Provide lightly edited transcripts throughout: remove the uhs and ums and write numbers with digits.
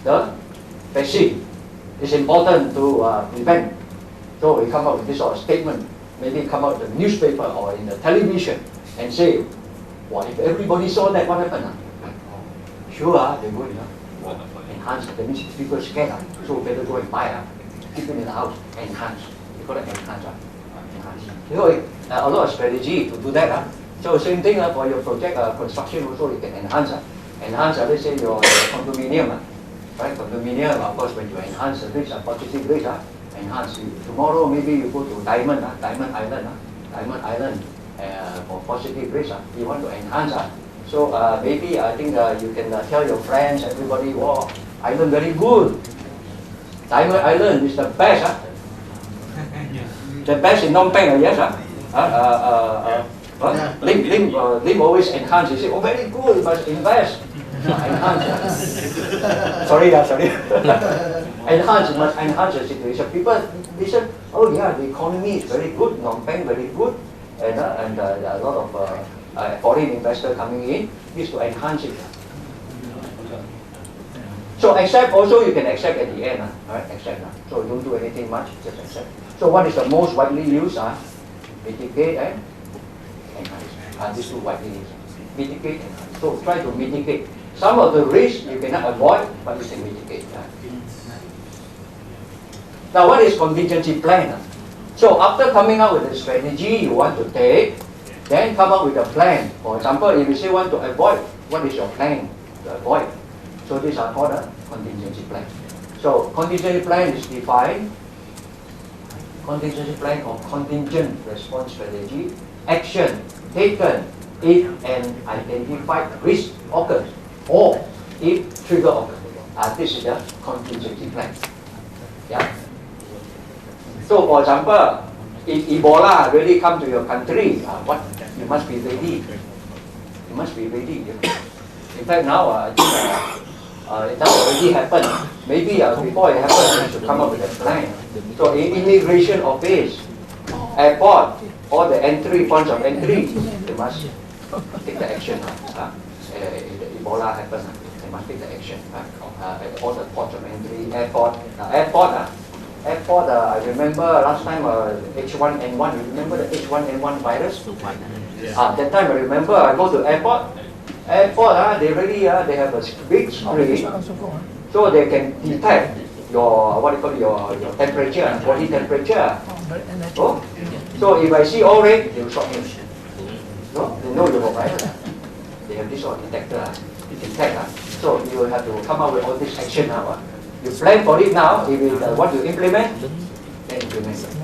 the vaccine. It's important to prevent. So we come up with this sort of statement, maybe come out in the newspaper or in the television and say, well, if everybody saw that, what happened? Sure, they would enhance. That means people scared, so better go and buy, keep it in the house, enhance. You call it enhance. Enhance. So a lot of strategy to do that. So same thing for your project construction also, you can enhance. Enhance, let's say your condominium. Right, condominium, of course, when you enhance the risk, positive risk, enhance. Tomorrow maybe you go to Diamond Island for positive risk. You want to enhance. So maybe I think you can tell your friends, everybody, wow, island very good. Diamond Island is the best. The best in Phnom Penh, yes. Lim always enhance. He say, oh, very good, you must invest. Enhance. Sorry. Enhance, must enhance the situation. People listen, oh yeah, the economy is very good, Phnom Penh very good, and a lot of foreign investors coming in, is to enhance it. So accept also, you can accept at the end, right? Accept. So don't do anything much, just accept. So what is the most widely used? Mitigate and enhance. These two widely used. Mitigate and enhance. So try to mitigate. Some of the risks you cannot avoid, but you can mitigate. Now, what is contingency plan? So after coming up with a strategy you want to take, then come up with a plan. For example, if you say want to avoid, what is your plan to avoid? So these are called a contingency plan. So contingency plan is defined. Contingency plan or contingent response strategy. Action taken if an identified risk occurs or if trigger occurs. This is the contingency plan. Yeah. So for example, if Ebola really come to your country, what you must be ready. You must be ready. In fact, now I think it has already happened. Maybe before it happens, you should come up with a plan. So in immigration office, airport, all the entry points of entry, they must take the action. If the Ebola happens, they must take the action. All the ports of entry, airport. Airport, I remember last time H1N1. You remember the H1N1 virus? That time I remember I go to airport. Airport, they really they have a big screen, so they can detect your your temperature, body temperature. Oh? So if I see all red, they will stop me. No, they know you have virus. They have this sort of detector. Detect. So you will have to come up with all this action now. You plan for it now. If you want to implement, then implement it.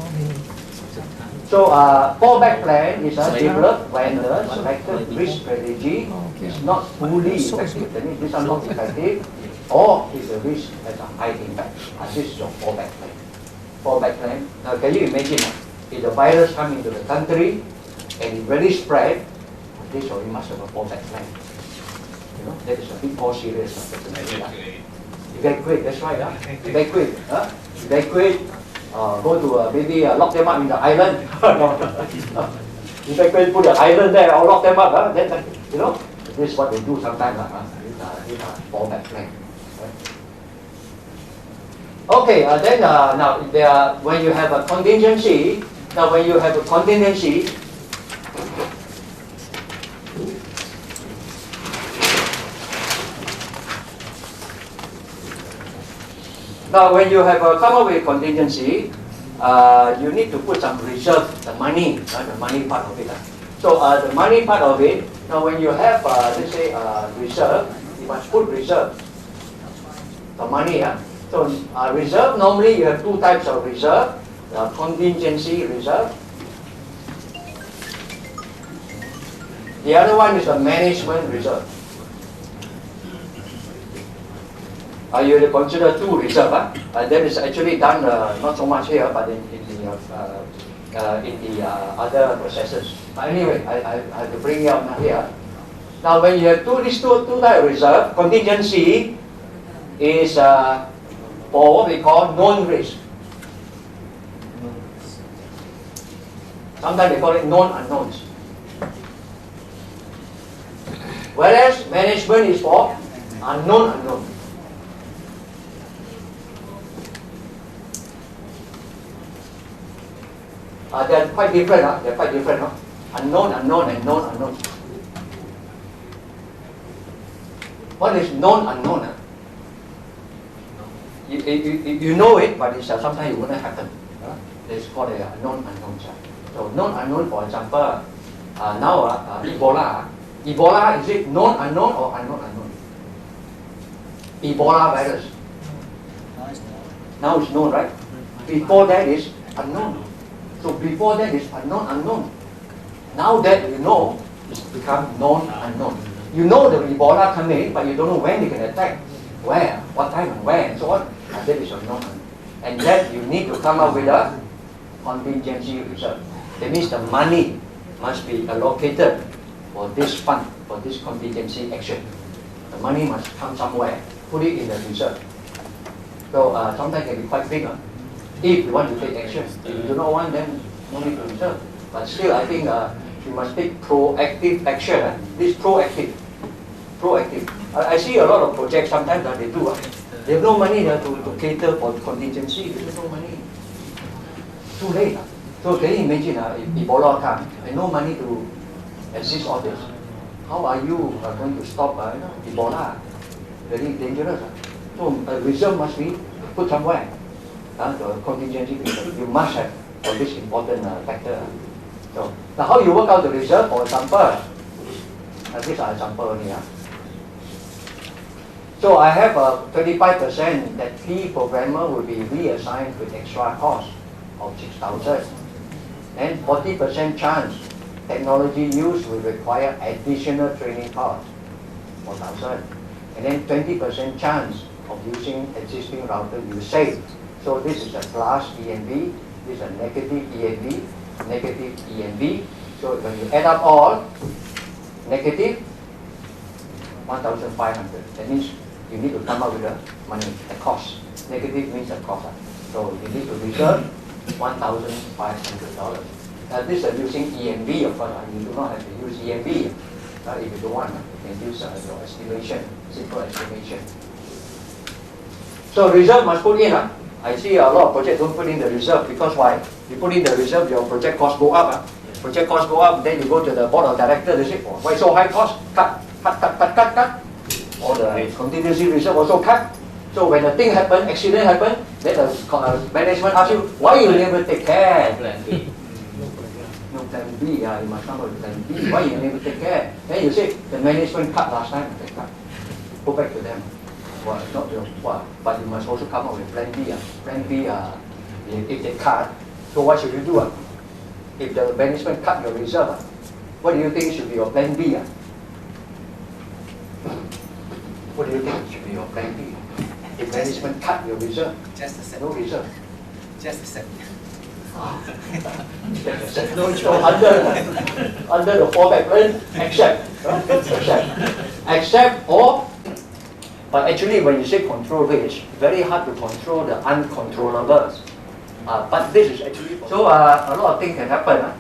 So fallback plan is developed when the selected risk strategy is not fully effective. That means these are not effective, or if the risk has a high impact. This is your fallback plan. Fallback plan. Now can you imagine if the virus comes into the country and it really spread, this or you must have a fallback plan. You know, that is a bit more serious. Evacuate, that's right. Evacuate. Evacuate. Go to maybe lock them up in the island. Evacuate, put the island there, or lock them up. Then, you know, this is what they do sometimes. These are fallback plan. Okay, then now when you have a contingency, Now, when you have come up with contingency, you need to put some reserve, the money part of it. So the money part of it, now when you have, let's say, reserve, you must put reserve, the money. So reserve, normally you have two types of reserve, the contingency reserve. The other one is the management reserve. You consider two reserve. That is actually done not so much here, but in the other processes. But anyway, I have to bring it up here. Now, when you have these two type of reserve, contingency is for what we call known risk. Sometimes they call it known unknowns. Whereas management is for unknown unknown. They're quite different. They're quite different. Unknown, unknown, and known, unknown. What is known, unknown? You know it, but it's, sometimes it wouldn't happen. It's called a known, unknown. So known, unknown, for example, now Ebola. Ebola, is it known, unknown, or unknown, unknown? Ebola virus. Now it's known, right? Before that is unknown. So before that is unknown, unknown. Now that you know, it's become known, unknown. You know the Ebola coming, but you don't know when they can attack, where, what time and where, and so on. And that is unknown. And that you need to come up with a contingency reserve. That means the money must be allocated for this fund, for this contingency action. The money must come somewhere. Put it in the reserve. So sometimes it can be quite big. If you want to take action. If you do not want, then no need to reserve. But still, I think you must take proactive action. This proactive. Proactive. I see a lot of projects sometimes that they do. They have no money to cater for contingency. They have no money. Too late. So can you imagine if Ebola comes and no money to assist all this? How are you going to stop Ebola? Very dangerous. So a reserve must be put somewhere. The contingency reserve. You must have for this important factor. So now how you work out the reserve? For example, these are example only. So I have 25% that P programmer will be reassigned with extra cost of 6,000. And 40% chance technology use will require additional training cost, 4,000. And then 20% chance of using existing router you save. So this is a plus EMV, this is a negative EMV, negative EMV. So when you add up all, negative 1,500. That means you need to come up with the money, the cost. Negative means the cost. So you need to reserve $1,500. This is using EMV, of course. You do not have to use EMV. If you don't want, you can use your estimation, simple estimation. So reserve must put in. I see a lot of projects don't put in the reserve because why? You put in the reserve, your project cost go up. Project cost go up, then you go to the board of directors, they say, oh, why so high cost? Cut. Or the contingency reserve also cut. So when the thing happen, accident happen, then the management asks you, why you never take care? Plan B. No plan B, you must come up with plan B. Why you never take care? Then you say, the management cut last time, they cut. Go back to them. Well, not your fault, but you must also come up with plan B. Plan B, if they cut, so what should you do? If the management cut your reserve, what do you think should be your plan B? What do you think should be your plan B? If management cut your reserve, Just a second. no reserve. Just a second. So under the fallback plan, accept or, but actually when you say control risk, very hard to control the uncontrollables. But this is actually, so a lot of things can happen.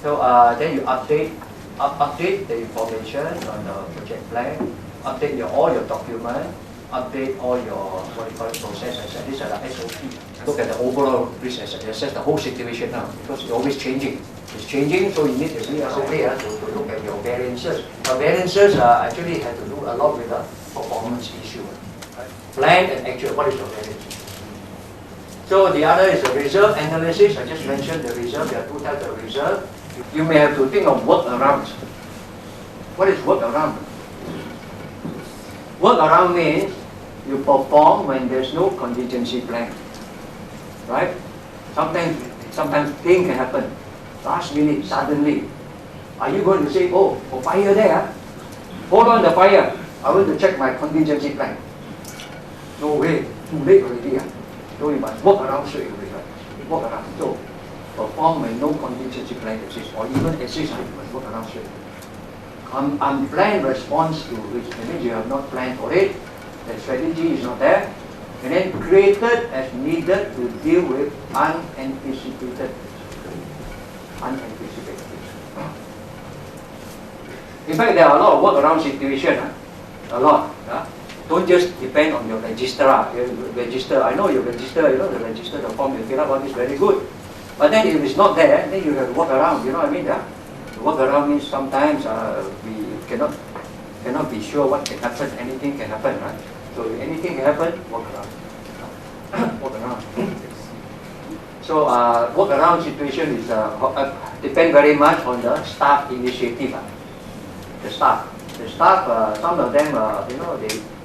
So then you update the information on the project plan, update all your documents, update all your process assets. These are the SOP. Look at the overall risk assess the whole situation now because it's always changing. It's changing, so you need to be SOP to look at your variances. Variances actually have to do a lot with the performance issue. Plan and actual, what is your variance? So the other is the reserve analysis. I just mentioned the reserve. There are two types of reserve. You may have to think of workarounds. What is workaround? Workaround means you perform when there's no contingency plan. Right? Sometimes things can happen. Last minute, suddenly. Are you going to say, oh, fire there? Hold on the fire. I want to check my contingency plan. No way. Too late already. So you must work around straight away. Right? Work around. So perform when no contingency plan exists, or even exists, you must work around straight away. Unplanned response to which means you have not planned for it. The strategy is not there. And then created as needed to deal with unanticipated. In fact, there are a lot of workaround situations. A lot. Don't just depend on your registrar. Register. I know you register. The register, the form you fill up on is very good. But then if it's not there, then you have to walk around. You know what I mean? Yeah. Walk around means sometimes we cannot be sure what can happen. Anything can happen, right? So if anything can happen, walk around. Walk around. So walk around situation is depend very much on the staff initiative. The staff, some of them, you know,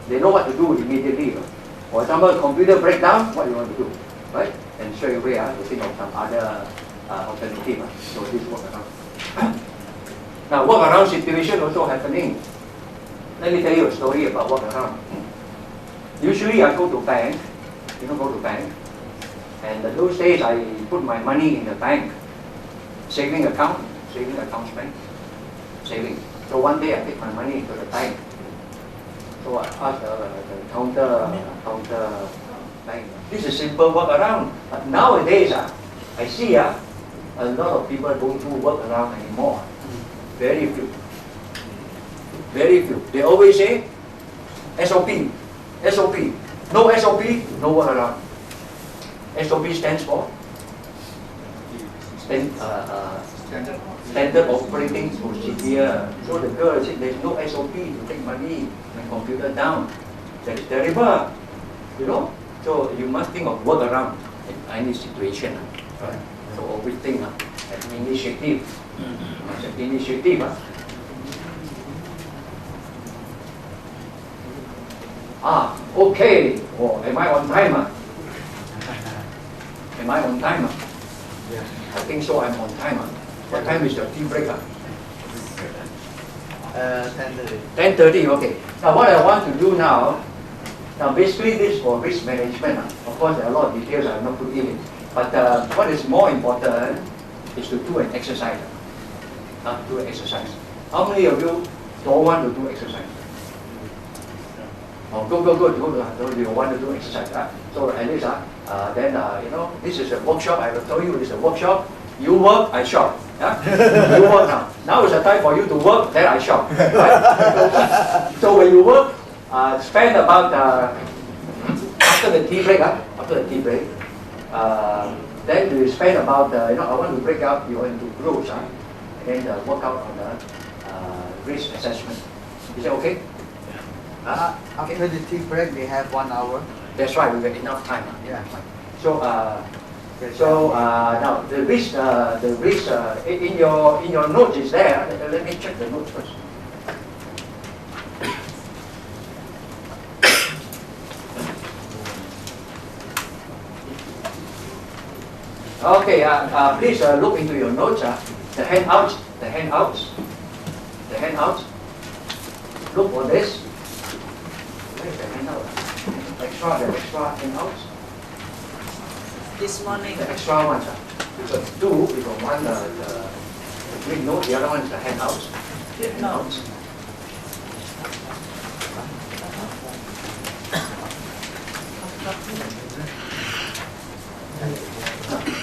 they know what to do immediately. For example, computer breakdown, what you want to do, right? And straight away, you think of some other alternative. So this walk around. Now, walk around situation also happening. Let me tell you a story about walk around. Usually, I go to bank. Go to bank. And those days, I put my money in the bank, saving account bank, saving. So one day, I take my money into the bank. So I ask the counter bank. This is simple walk around. But nowadays, I see a lot of people don't do work around anymore. Very few. Very few. They always say SOP. No SOP, no work around. SOP stands for Standard Operating Procedure. So the girl said there's no SOP to take money and computer down. That is terrible. So you must think of work around in any situation. Right? So always think an initiative. Initiative. Okay. Oh, am I on time? Am I on time? Yeah. I think so. I'm on time. What time is the tea break? 10:30. 10:30. Okay. Now what I want to do now basically this is for risk management. Of course, there are a lot of details I have not put in. But what is more important is to do an exercise. Do an exercise. How many of you don't want to do exercise? Oh, good. So you want to do exercise. So at least, then this is a workshop. I will tell you it's a workshop. You work, I shop. You work now. Now is the time for you to work. Then I shop. Right? So when you work, spend about after the tea break. Then you spend about I want to break up you into groups. And then work out on the risk assessment. Is that okay? After the tea break, we have 1 hour. That's right. We have enough time. Yeah. So now the risk in your notes is there. Let me check the notes first. Okay. Please look into your notes. The handouts. Look for this. Where's the handout? The extra handouts. This morning. The extra ones. We got two. We got one the green note. The other one is the handouts. The handouts.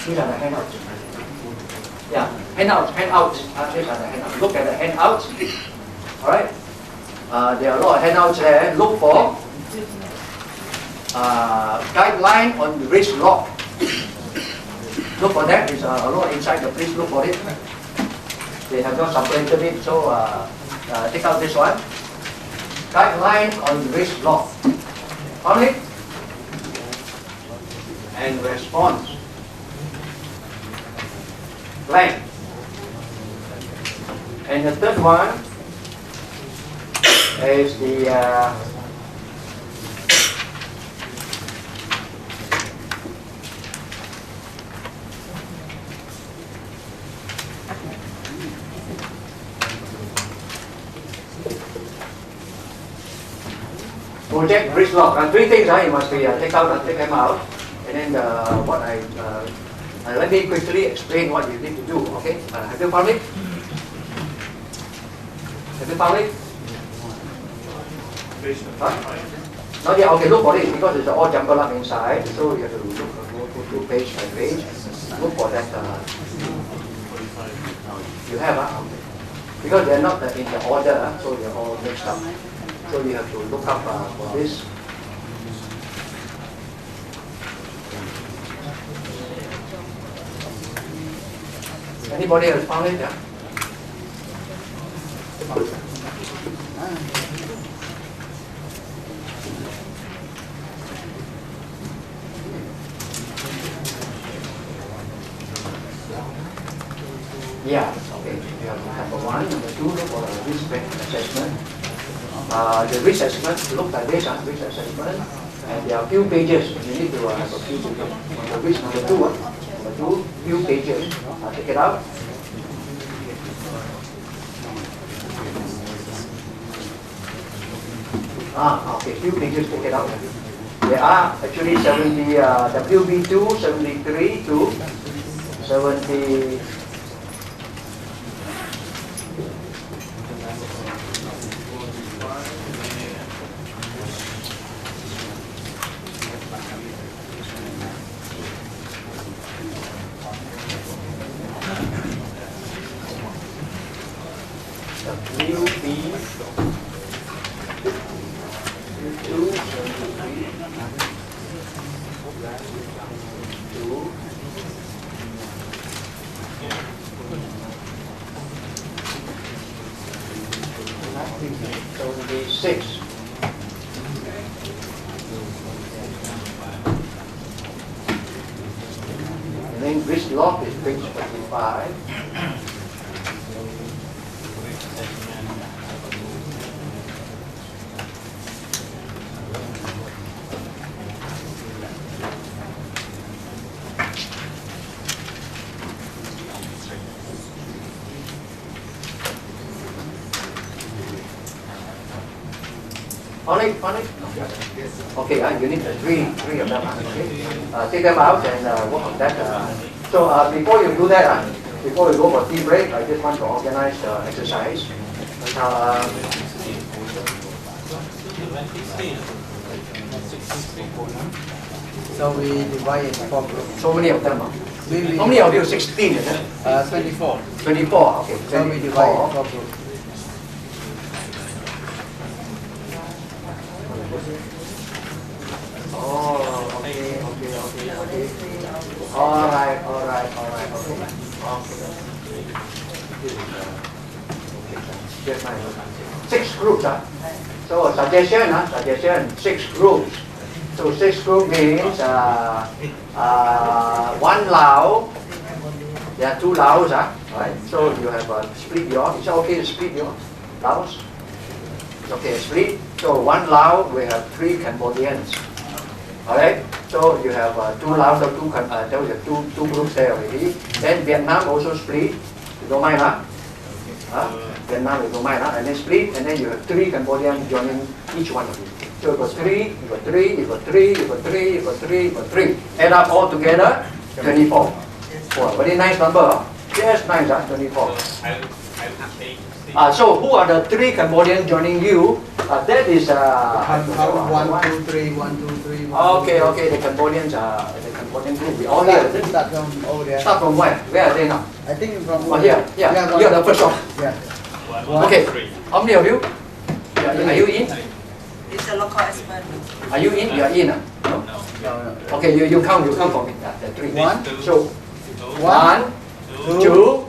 These are the handouts. Yeah, handouts. These are the handouts. Look at the handouts. All right. There are a lot of handouts there. Look for guideline on risk log. Look for that. There's a lot inside the please look for it. They have not separated it, so take out this one. Guideline on risk log. Only and response. Blank. And the third one is the project risk log. Three things you must be take them out, and then what let me quickly explain what you need to do. Okay? Have you found it? Not yet. Okay, look for it because it's all jumbled up inside. So you have to go to page by page. Look for that. You have okay. Because they're not in the order, so they're all mixed up. So you have to look up for this. Anybody else found it? Yeah? Yeah, okay. You have number one, number two, look for the risk assessment. The risk assessment look like this, risk assessment. And there are few pages. You need to have a few pages. The risk number two, few pages. Take it out. Okay, few pages, take it out. There are actually 70, WB2, 73 to 70. Six. And then risk log is page 25. On it? Okay, you need three of them. Okay. Take them out and work on that. So before you do that, before we go for tea break, I just want to organize the exercise. So we divide in 4 groups. So many of them. How many of you? 16, is it? 24. 24, okay. So we divide in 4 groups. Oh, okay. All right, okay. Just nice. 6 groups, So suggestion, 6 groups. So 6 groups means 1 Lao. There are 2 Laos, right? So you have split your. Is it okay to split your Laos? Okay, split. So 1 Lao, we have 3 Cambodians. Alright, so you have 2 Laos, so two groups there already. Then Vietnam also split. You don't mind, Vietnam, you don't mind, and then split, and then you have 3 Cambodians joining each one of you. So you got 3, you got 3, you got 3, you got 3, you got 3, you got 3. Add up all together, 24. Wow, very nice number. Yes, nice, 24. So who are the 3 Cambodians joining you? That is 1, 2, 3, 1, 2, 3. Okay, the Cambodians are the Cambodian group. We all here. Start from over there. Start from where? Where are they now? I think from Here. You're the first one. Yeah. Okay. How many of you? Are you in? It's a local expert. Are you in? You are in. No. No. Okay, you count for me. The 3. 1. So 1, 2,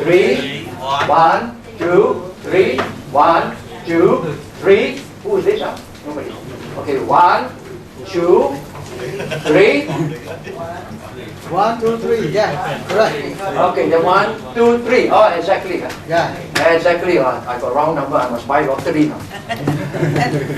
3. 1, 2, 3. 1, 2, 3. Who is this? Nobody. Okay, 1, 2, 3. 1, 2, 3. Yeah. Correct. Okay, the 1, 2, 3. Oh, exactly. Yeah. Exactly. I got wrong number. I must buy lottery now.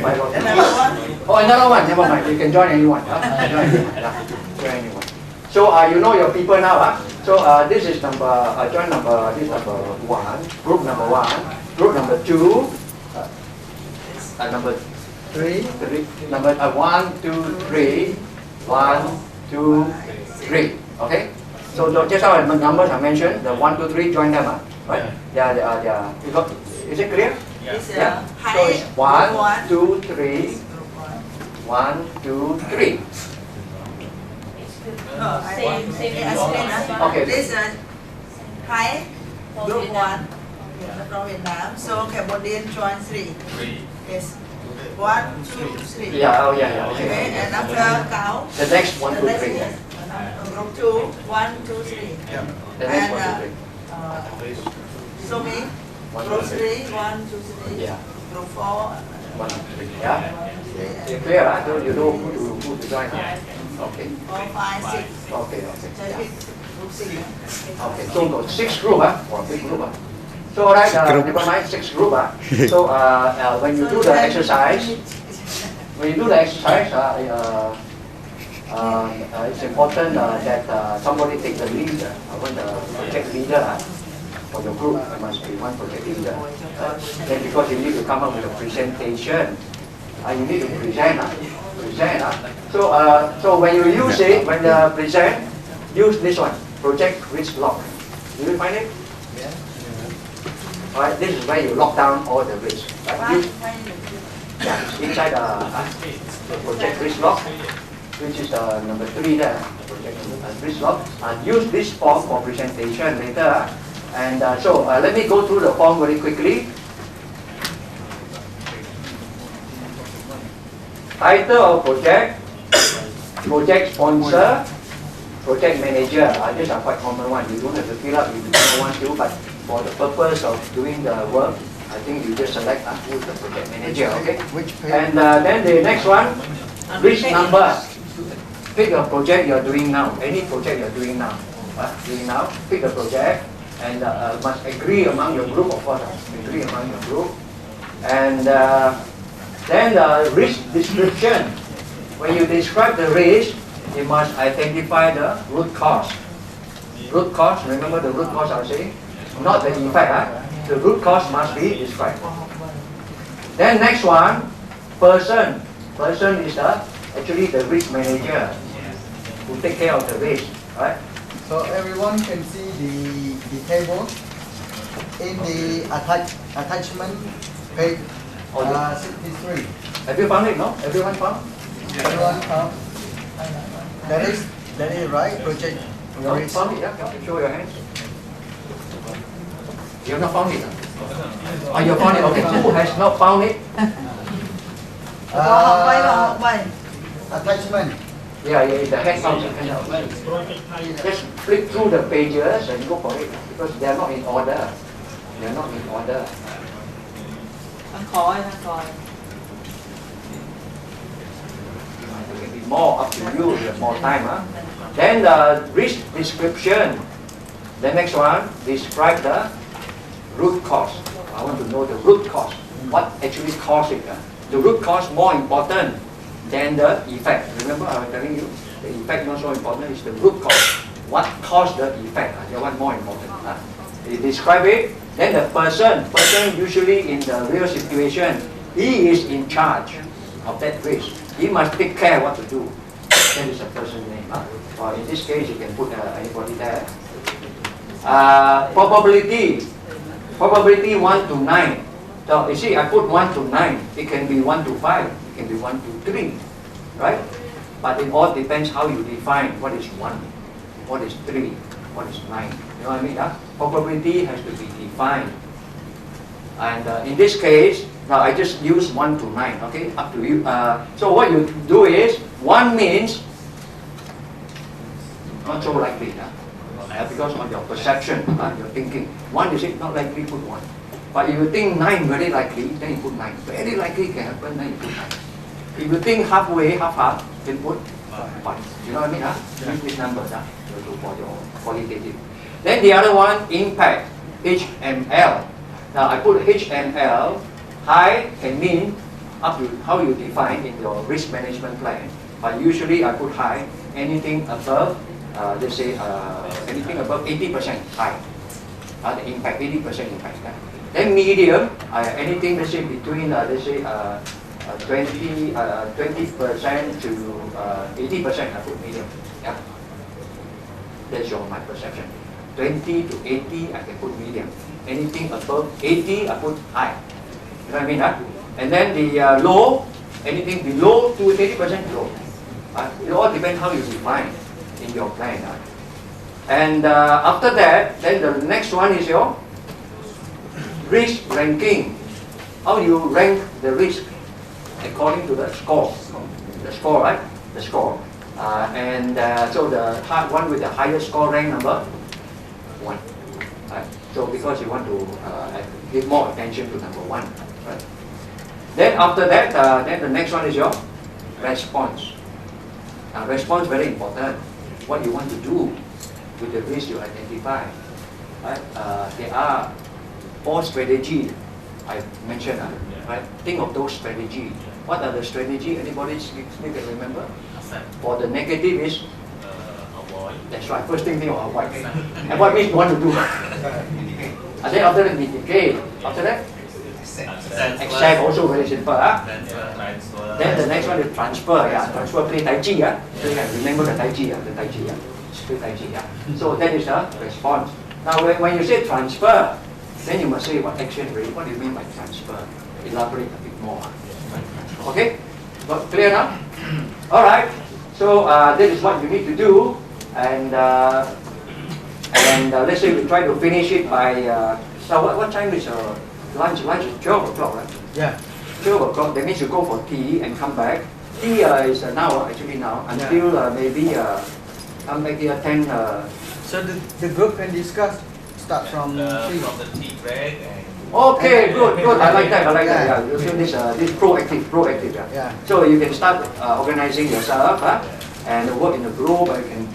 Buy lottery. Another one? Oh, another one. Never mind. You can join anyone. Join anyone. So you know your people now. So this is number. Join number. This is number 1. Group number 1. Group number 2. Number 3. Number 1, 2, 3. 1, 2, 3. Okay. So just how the numbers I mentioned, the 1, 2, 3, join them. Right? Yeah. Is it clear? It's Yeah. So it's 1, 2, 3. 1, 2, 3. No, I explain. Okay. This high group 1 from Vietnam. So Cambodian join 3. Yes. 1, 2, 3. Yeah. Okay. And after count. The next 1, 2, 3. Group 2, 1, 2, 3. The next And, 1, 2, 3. So me, One, group two, 3, 1, 2, 3. Yeah. Group 4, 1, 2, 3. Yeah. 3, You and clear, huh? So you know who to join. Okay. 4, 5, 6. Okay. So I Yeah. pick group 6. Okay. So got 6 group, or big group. So right, never mind 6 group. So when you do the exercise, it's important that somebody take the lead. When the project leader for your group, there must be one project leader. Then because you need to come up with a presentation, you need to present. So when you use it, when you present, use this one, project risk lock. Do you find it? Alright, this is where you lock down all the risks. Right? Inside the project risk lock, which is number 3 there, project risk lock. Use this form for presentation later. And so let me go through the form very quickly. Title of project, project sponsor, project manager. These are quite common ones. You don't have to fill up if you don't want to, but for the purpose of doing the work, I think you just select who's the project manager, okay? Which page? And then the next one, risk number. Pick a project you're doing now, any project you're doing now. Pick a project and must agree among your group, of course, agree among your group. And then the risk description. When you describe the risk, you must identify the root cause. Root cause, remember the root cause I was saying? Not the effect. The root cause must be described. Then next one, person. Person is actually the risk manager who take care of the risk, right? So everyone can see the table in the attachment page 63. Have you found it? No? Everyone found? Everyone found? That is right. Project. No, found it? Yeah. Show your hands. You have not found it? Oh, you found it. Okay. Who has not found it? Attachment. Yeah, the handout. Just flip through the pages and go for it because they are not in order. They are not in order. It can be more up to you. You have more time. Then the risk description. The next one, describe the root cause. I want to know the root cause. What actually caused it? The root cause more important than the effect. Remember I was telling you, the effect not so important, it's the root cause. What caused the effect? That one more important. You describe it. Then the person usually in the real situation, he is in charge of that risk. He must take care what to do. That is a person's name. Or in this case, you can put anybody there. Probability 1 to 9. So you see, I put 1 to 9. It can be 1 to 5. It can be 1 to 3, right? But it all depends how you define what is 1, what is 3, what is 9. You know what I mean? Probability has to be defined. And in this case, now I just use 1 to 9. Okay, up to you. So what you do is 1 means not so likely. Because of your perception, your thinking. 1 is it not likely, put 1. But if you think 9 very likely, then you put 9. Very likely can happen, then you put 9. If you think halfway, half, then put 5. You know what I mean? Use these numbers for your qualitative. Then the other one, impact, H and L. Now I put H and L. High can mean up to how you define in your risk management plan. But usually I put high, anything above, let's say anything above 80% high. The impact, 80% impact. Then medium, anything let's say between let's say 20% to 80%, I put medium. Yeah, that's my perception. 20 to 80, I can put medium. Anything above 80, I put high. You know what I mean? And then the low, anything below to 80% low. It all depends how you define in your plan. And after that, then the next one is your risk ranking. How do you rank the risk according to the score? The score, right? The score. So the one with the highest score rank number 1. Right? So because you want to give more attention to number 1. Right? Then after that, then the next one is your response. Now response very important. What you want to do with the risk you identify. Right? There are 4 strategies I mentioned. Right? Think of those strategies. What are the strategies? Anybody still can remember? For the negative is avoid. That's right. First thing of avoid. Avoid means you want to do. And then after that mitigate. After that accept, also very simple. Transfer. Then the next one is transfer. Yeah, transfer play Tai Chi. So you can remember the Tai Chi. The Tai Chi. Play Tai Chi. So that is the response. Now when you say transfer, then you must say what action really. What do you mean by transfer? Elaborate a bit more. Okay? Got clear now? All right. So this is what you need to do, and let's say we try to finish it by. So what time is lunch? Lunch is 12 o'clock, right? Yeah. 12 o'clock. That means you go for tea and come back. Tea is now actually now until maybe come back here 10. So the group can discuss. Start from 3. From the tea break and. Okay, good. I like that. Yeah. You feel this proactive. Yeah. So you can start organizing yourself, and work in a group. You can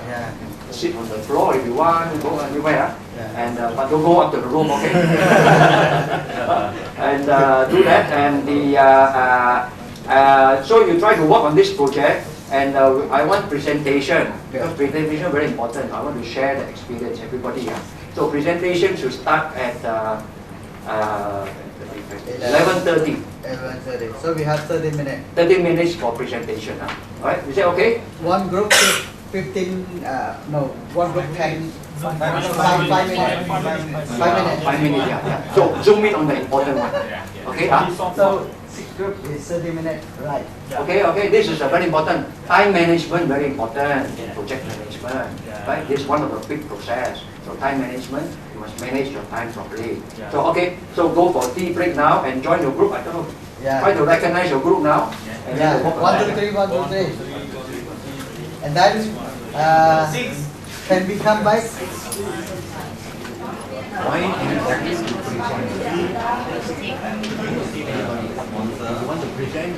Yeah. sit on the floor if you want, go anywhere, and but don't go up to the room, okay? And do that, and so you try to work on this project, and I want presentation, because presentation very important. I want to share the experience, everybody. So presentation should start at 11:30. 11:30. So we have 30 minutes. 30 minutes for presentation. Alright, is that okay? One group take 15. One group 10. 5 minutes. 5 minutes, yeah. So zoom in on the important one. Okay, So 6 group is 30 minutes, right? Okay, this is a very important. Time management very important in project management. Right? This is one of the big process. So time management, you must manage your time properly. So okay, so go for tea break now and join your group. I don't know. Try to recognize your group now. And then walk 1, 2, 3, 1, 2, 3. And then can we come back? Why do you want to present?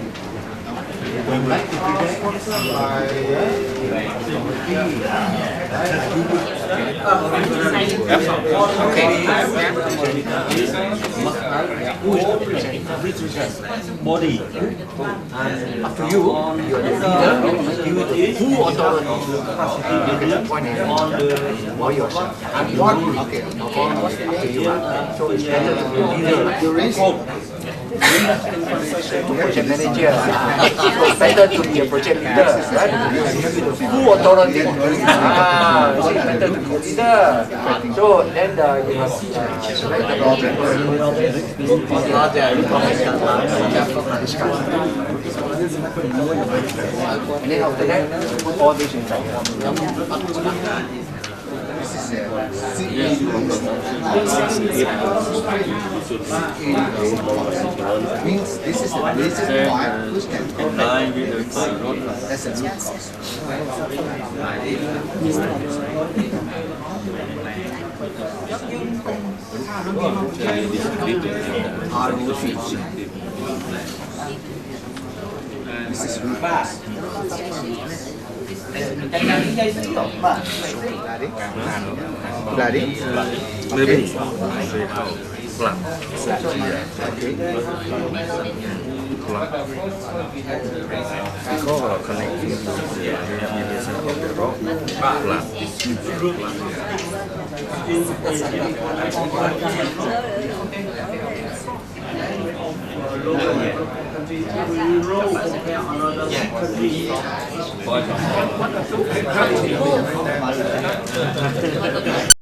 You would like to present? Who is the presenter? Body. Up to you. You are the leader. Who authority? You can appoint or yourself. Okay. Up to you. So it's better to be a leader. Project manager. It's better to be a project leader, right? Who authority? It's better to be a leader. So then you must select the project. And then after that, put all this inside. Means this is the basic point which can combine with the as a root cause. This is root cause. Gladi. Maybe. Plug. Okay. Because connecting the radiation of the rock, plug is